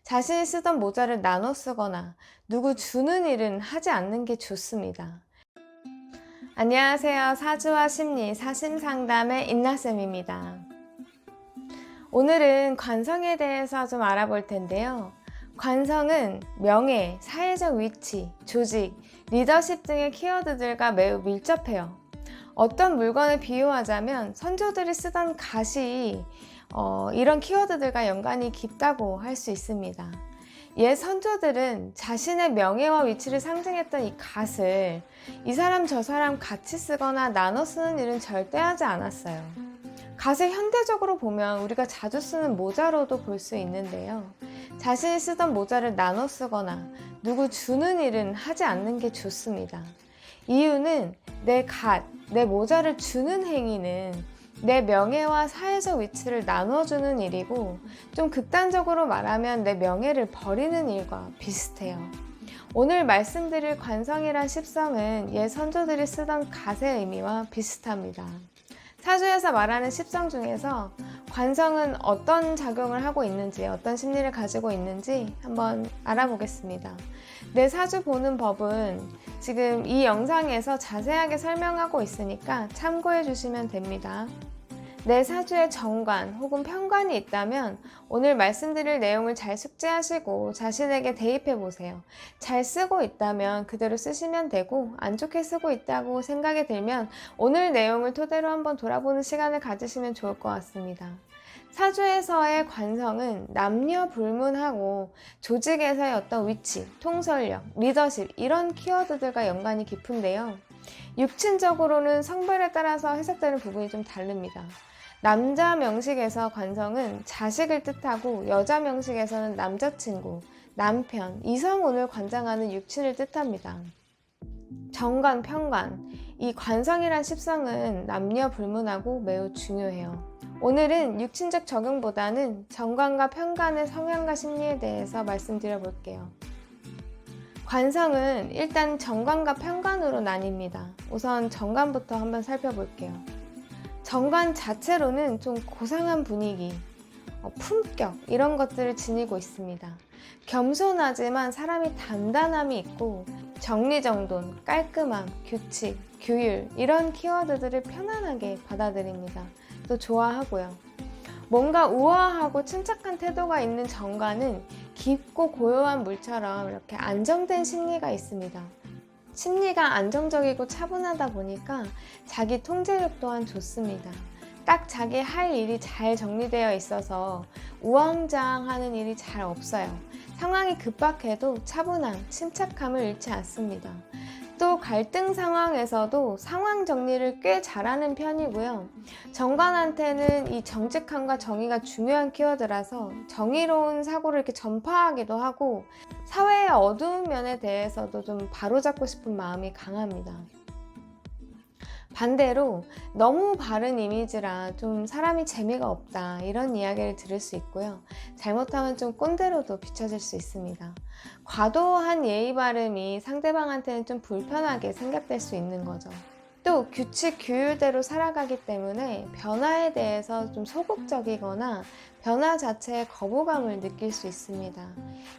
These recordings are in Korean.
자신이 쓰던 모자를 나눠 쓰거나 누구 주는 일은 하지 않는 게 좋습니다. 안녕하세요. 사주와 심리, 사심상담의 인나쌤입니다. 오늘은 관성에 대해서 좀 알아볼 텐데요. 관성은 명예, 사회적 위치, 조직, 리더십 등의 키워드들과 매우 밀접해요. 어떤 물건을 비유하자면 선조들이 쓰던 갓이 이런 키워드들과 연관이 깊다고 할 수 있습니다. 옛 선조들은 자신의 명예와 위치를 상징했던 이 갓을 이 사람 저 사람 같이 쓰거나 나눠 쓰는 일은 절대 하지 않았어요. 갓을 현대적으로 보면 우리가 자주 쓰는 모자로도 볼 수 있는데요. 자신이 쓰던 모자를 나눠 쓰거나 누구 주는 일은 하지 않는 게 좋습니다. 이유는 내 갓, 내 모자를 주는 행위는 내 명예와 사회적 위치를 나눠주는 일이고, 좀 극단적으로 말하면 내 명예를 버리는 일과 비슷해요. 오늘 말씀드릴 관성이란 십성은 옛 선조들이 쓰던 갓의 의미와 비슷합니다. 사주에서 말하는 십성 중에서 관성은 어떤 작용을 하고 있는지, 어떤 심리를 가지고 있는지 한번 알아보겠습니다. 내 사주 보는 법은 지금 이 영상에서 자세하게 설명하고 있으니까 참고해 주시면 됩니다. 내 사주에 정관 혹은 편관이 있다면 오늘 말씀드릴 내용을 잘 숙지하시고 자신에게 대입해 보세요. 잘 쓰고 있다면 그대로 쓰시면 되고, 안 좋게 쓰고 있다고 생각이 들면 오늘 내용을 토대로 한번 돌아보는 시간을 가지시면 좋을 것 같습니다. 사주에서의 관성은 남녀 불문하고 조직에서의 어떤 위치, 통솔력, 리더십 이런 키워드들과 연관이 깊은데요. 육친적으로는 성별에 따라서 해석되는 부분이 좀 다릅니다. 남자 명식에서 관성은 자식을 뜻하고, 여자 명식에서는 남자친구, 남편, 이성운을 관장하는 육친을 뜻합니다. 정관, 편관, 이 관성이란 십성은 남녀 불문하고 매우 중요해요. 오늘은 육친적 적용보다는 정관과 편관의 성향과 심리에 대해서 말씀드려 볼게요. 관성은 일단 정관과 편관으로 나뉩니다. 우선 정관부터 한번 살펴볼게요. 정관 자체로는 좀 고상한 분위기, 품격 이런 것들을 지니고 있습니다. 겸손하지만 사람이 단단함이 있고, 정리정돈, 깔끔함, 규칙, 규율 이런 키워드들을 편안하게 받아들입니다. 또 좋아하고요. 뭔가 우아하고 침착한 태도가 있는 정관은 깊고 고요한 물처럼 이렇게 안정된 심리가 있습니다. 심리가 안정적이고 차분하다 보니까 자기 통제력 또한 좋습니다. 딱 자기 할 일이 잘 정리되어 있어서 우왕좌왕하는 일이 잘 없어요. 상황이 급박해도 차분함, 침착함을 잃지 않습니다. 또 갈등 상황에서도 상황 정리를 꽤 잘하는 편이고요. 정관한테는 이 정직함과 정의가 중요한 키워드라서 정의로운 사고를 이렇게 전파하기도 하고, 사회의 어두운 면에 대해서도 좀 바로잡고 싶은 마음이 강합니다. 반대로 너무 바른 이미지라 좀 사람이 재미가 없다 이런 이야기를 들을 수 있고요. 잘못하면 좀 꼰대로도 비춰질 수 있습니다. 과도한 예의 바름이 상대방한테는 좀 불편하게 생각될 수 있는 거죠. 또 규칙 규율대로 살아가기 때문에 변화에 대해서 좀 소극적이거나 변화 자체에 거부감을 느낄 수 있습니다.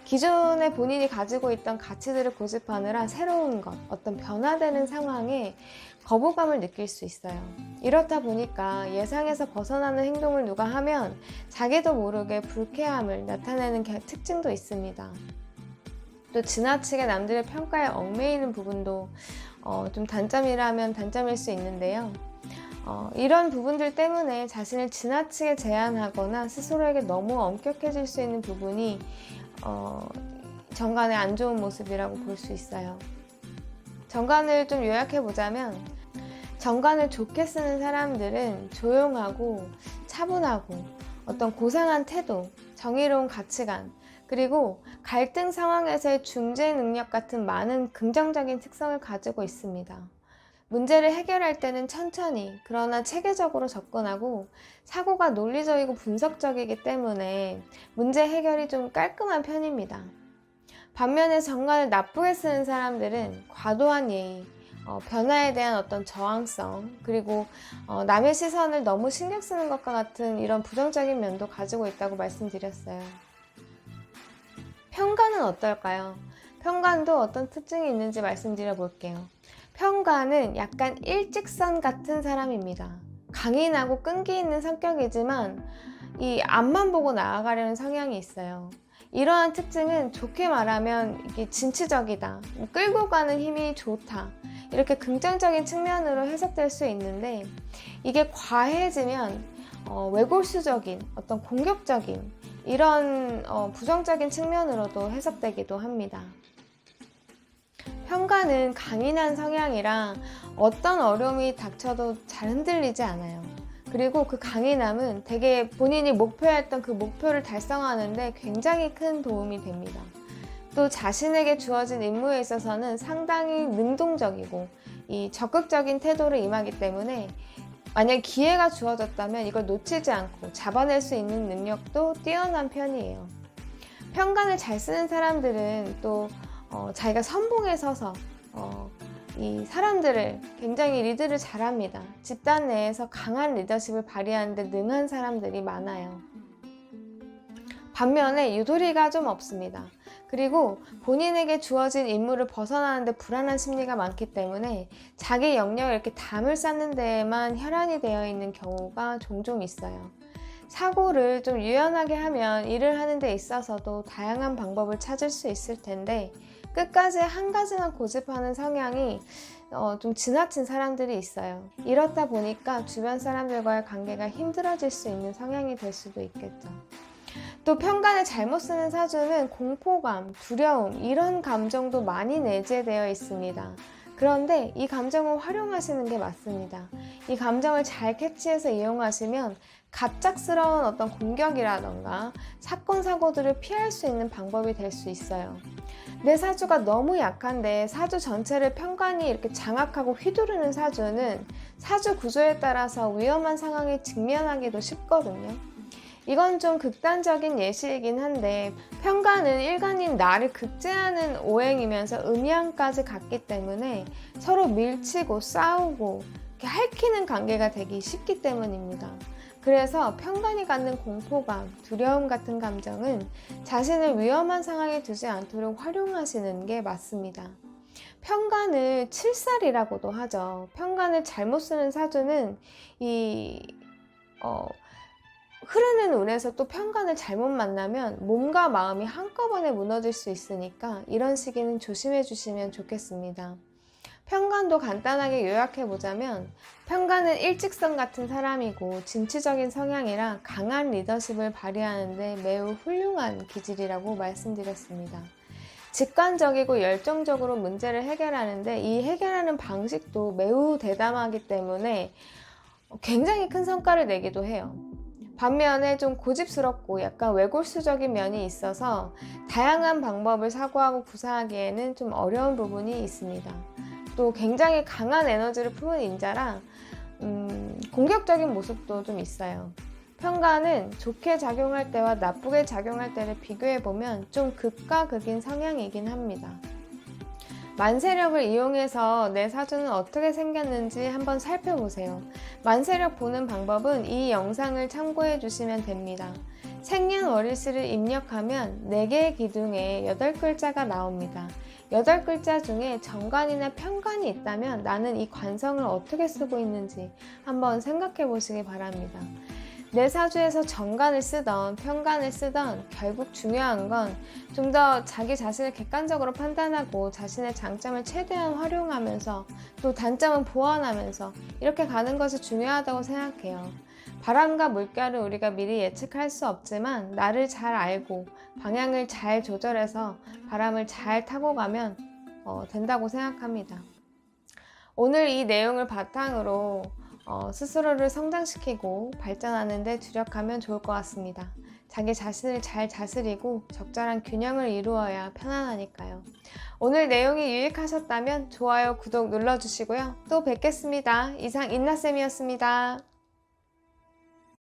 기존에 본인이 가지고 있던 가치들을 고집하느라 새로운 것, 어떤 변화되는 상황에 거부감을 느낄 수 있어요. 이렇다 보니까 예상에서 벗어나는 행동을 누가 하면 자기도 모르게 불쾌함을 나타내는 특징도 있습니다. 또 지나치게 남들의 평가에 얽매이는 부분도 좀 단점이라면 단점일 수 있는데요. 이런 부분들 때문에 자신을 지나치게 제한하거나 스스로에게 너무 엄격해질 수 있는 부분이 정관의 안 좋은 모습이라고 볼 수 있어요. 정관을 좀 요약해 보자면, 정관을 좋게 쓰는 사람들은 조용하고 차분하고 어떤 고상한 태도, 정의로운 가치관, 그리고 갈등 상황에서의 중재 능력 같은 많은 긍정적인 특성을 가지고 있습니다. 문제를 해결할 때는 천천히 그러나 체계적으로 접근하고, 사고가 논리적이고 분석적이기 때문에 문제 해결이 좀 깔끔한 편입니다. 반면에 정관을 나쁘게 쓰는 사람들은 과도한 예의, 변화에 대한 어떤 저항성, 그리고 남의 시선을 너무 신경 쓰는 것과 같은 이런 부정적인 면도 가지고 있다고 말씀드렸어요. 편간은 어떨까요? 편간도 어떤 특징이 있는지 말씀드려 볼게요. 편간은 약간 일직선 같은 사람입니다. 강인하고 끈기 있는 성격이지만 이 앞만 보고 나아가려는 성향이 있어요. 이러한 특징은 좋게 말하면 이게 진취적이다, 끌고 가는 힘이 좋다, 이렇게 긍정적인 측면으로 해석될 수 있는데, 이게 과해지면 외골수적인 어떤 공격적인 이런 부정적인 측면으로도 해석되기도 합니다. 편간은 강인한 성향이라 어떤 어려움이 닥쳐도 잘 흔들리지 않아요. 그리고 그 강인함은 되게 본인이 목표했던 그 목표를 달성하는데 굉장히 큰 도움이 됩니다. 또 자신에게 주어진 임무에 있어서는 상당히 능동적이고 이 적극적인 태도를 임하기 때문에 만약 기회가 주어졌다면 이걸 놓치지 않고 잡아낼 수 있는 능력도 뛰어난 편이에요. 편간을 잘 쓰는 사람들은 또 자기가 선봉에 서서 이 사람들을 굉장히 리드를 잘합니다. 집단 내에서 강한 리더십을 발휘하는 데 능한 사람들이 많아요. 반면에 유도리가 좀 없습니다. 그리고 본인에게 주어진 임무를 벗어나는데 불안한 심리가 많기 때문에 자기 영역을 이렇게 담을 쌓는 데에만 혈안이 되어 있는 경우가 종종 있어요. 사고를 좀 유연하게 하면 일을 하는 데 있어서도 다양한 방법을 찾을 수 있을 텐데 끝까지 한 가지만 고집하는 성향이 좀 지나친 사람들이 있어요. 이렇다 보니까 주변 사람들과의 관계가 힘들어질 수 있는 성향이 될 수도 있겠죠. 또 편간을 잘못 쓰는 사주는 공포감, 두려움 이런 감정도 많이 내재되어 있습니다. 그런데 이 감정을 활용하시는 게 맞습니다. 이 감정을 잘 캐치해서 이용하시면 갑작스러운 어떤 공격이라던가 사건, 사고들을 피할 수 있는 방법이 될 수 있어요. 내 사주가 너무 약한데 사주 전체를 편간이 이렇게 장악하고 휘두르는 사주는 사주 구조에 따라서 위험한 상황에 직면하기도 쉽거든요. 이건 좀 극단적인 예시이긴 한데 편간은 일간인 나를 극제하는 오행이면서 음양까지 갔기 때문에 서로 밀치고 싸우고 이렇게 핥히는 관계가 되기 쉽기 때문입니다. 그래서 편간이 갖는 공포감, 두려움 같은 감정은 자신을 위험한 상황에 두지 않도록 활용하시는 게 맞습니다. 편간을 칠살이라고도 하죠. 편간을 잘못 쓰는 사주는 흐르는 운에서 또 편간을 잘못 만나면 몸과 마음이 한꺼번에 무너질 수 있으니까 이런 시기는 조심해 주시면 좋겠습니다. 편간도 간단하게 요약해보자면 편간은 일직선 같은 사람이고 진취적인 성향이라 강한 리더십을 발휘하는데 매우 훌륭한 기질이라고 말씀드렸습니다. 직관적이고 열정적으로 문제를 해결하는데 이 해결하는 방식도 매우 대담하기 때문에 굉장히 큰 성과를 내기도 해요. 반면에 좀 고집스럽고 약간 외골수적인 면이 있어서 다양한 방법을 사고하고 구사하기에는 좀 어려운 부분이 있습니다. 또 굉장히 강한 에너지를 품은 인자라 공격적인 모습도 좀 있어요. 편간은 좋게 작용할 때와 나쁘게 작용할 때를 비교해보면 좀 극과 극인 성향이긴 합니다. 만세력을 이용해서 내 사주는 어떻게 생겼는지 한번 살펴보세요. 만세력 보는 방법은 이 영상을 참고해 주시면 됩니다. 생년월일시를 입력하면 4개의 기둥에 8글자가 나옵니다. 8글자 중에 정관이나 편관이 있다면 나는 이 관성을 어떻게 쓰고 있는지 한번 생각해 보시기 바랍니다. 내 사주에서 정관을 쓰던 편관을 쓰던 결국 중요한 건 좀 더 자기 자신을 객관적으로 판단하고 자신의 장점을 최대한 활용하면서 또 단점은 보완하면서 이렇게 가는 것이 중요하다고 생각해요. 바람과 물결을 우리가 미리 예측할 수 없지만 나를 잘 알고 방향을 잘 조절해서 바람을 잘 타고 가면 된다고 생각합니다. 오늘 이 내용을 바탕으로 스스로를 성장시키고 발전하는 데 주력하면 좋을 것 같습니다. 자기 자신을 잘 다스리고 적절한 균형을 이루어야 편안하니까요. 오늘 내용이 유익하셨다면 좋아요, 구독 눌러주시고요. 또 뵙겠습니다. 이상 인나쌤이었습니다.